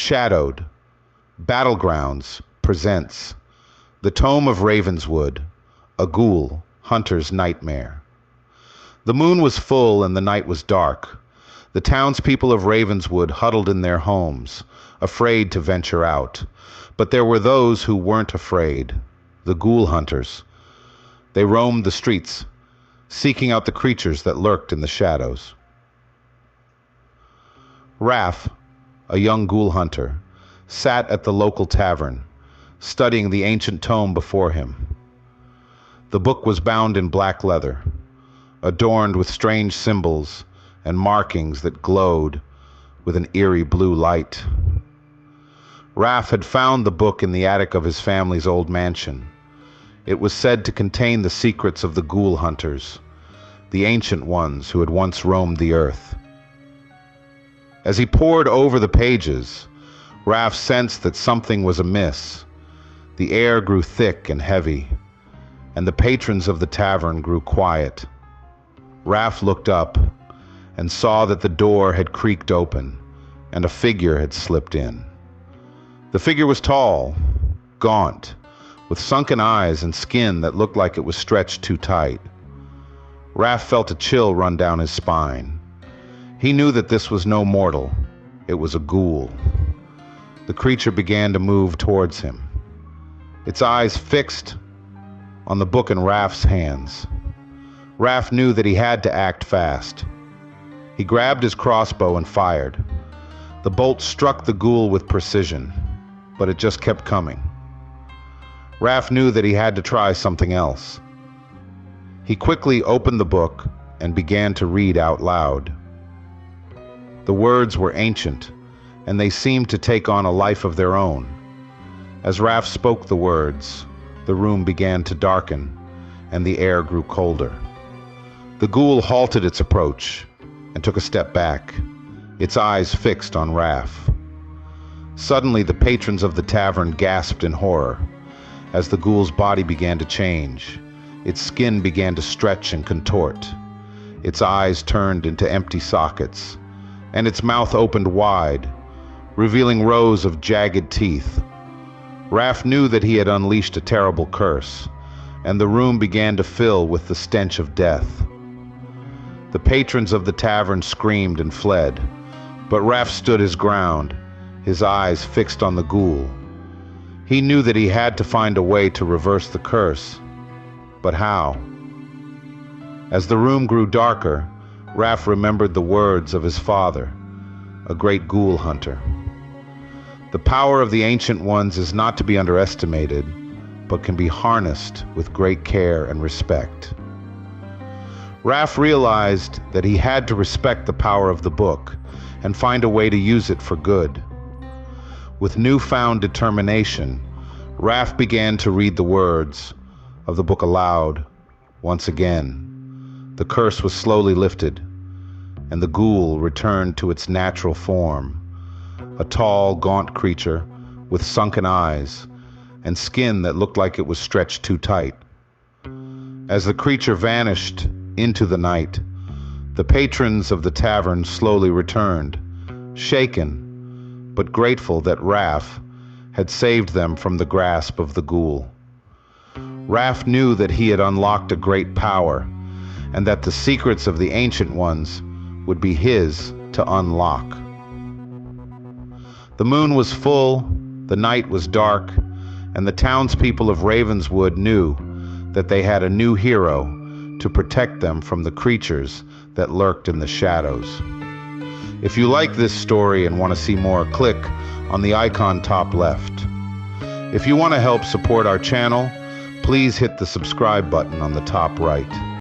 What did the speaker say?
Shadowed Battlegrounds presents The Tome of Ravenswood, a Ghoul Hunter's Nightmare. The moon was full and the night was dark. The townspeople of Ravenswood huddled in their homes, afraid to venture out. But there were those who weren't afraid, the ghoul hunters. They roamed the streets, seeking out the creatures that lurked in the shadows. Raph, a young ghoul hunter, sat at the local tavern, studying the ancient tome before him. The book was bound in black leather, adorned with strange symbols and markings that glowed with an eerie blue light. Raph had found the book in the attic of his family's old mansion. It was said to contain the secrets of the ghoul hunters, the ancient ones who had once roamed the earth. As he pored over the pages, Raph sensed that something was amiss. The air grew thick and heavy, and the patrons of the tavern grew quiet. Raph looked up and saw that the door had creaked open and a figure had slipped in. The figure was tall, gaunt, with sunken eyes and skin that looked like it was stretched too tight. Raph felt a chill run down his spine. He knew that this was no mortal. It was a ghoul. The creature began to move towards him, its eyes fixed on the book in Raph's hands. Raph knew that he had to act fast. He grabbed his crossbow and fired. The bolt struck the ghoul with precision, but it just kept coming. Raph knew that he had to try something else. He quickly opened the book and began to read out loud. The words were ancient, and they seemed to take on a life of their own. As Raph spoke the words, the room began to darken, and the air grew colder. The ghoul halted its approach and took a step back, its eyes fixed on Raph. Suddenly, the patrons of the tavern gasped in horror. As the ghoul's body began to change, its skin began to stretch and contort. Its eyes turned into empty sockets, and its mouth opened wide, revealing rows of jagged teeth. Raph knew that he had unleashed a terrible curse, and the room began to fill with the stench of death. The patrons of the tavern screamed and fled, but Raph stood his ground, his eyes fixed on the ghoul. He knew that he had to find a way to reverse the curse, but how? As the room grew darker, Raph remembered the words of his father, a great ghoul hunter. The power of the Ancient Ones is not to be underestimated, but can be harnessed with great care and respect. Raph realized that he had to respect the power of the book and find a way to use it for good. With newfound determination, Raph began to read the words of the book aloud. Once again, the curse was slowly lifted, and the ghoul returned to its natural form, a tall, gaunt creature with sunken eyes and skin that looked like it was stretched too tight. As the creature vanished into the night, the patrons of the tavern slowly returned, shaken, but grateful that Raph had saved them from the grasp of the ghoul. Raph knew that he had unlocked a great power, and that the secrets of the Ancient Ones would be his to unlock. The moon was full, the night was dark, and the townspeople of Ravenswood knew that they had a new hero to protect them from the creatures that lurked in the shadows. If you like this story and want to see more, click on the icon top left. If you want to help support our channel, please hit the subscribe button on the top right.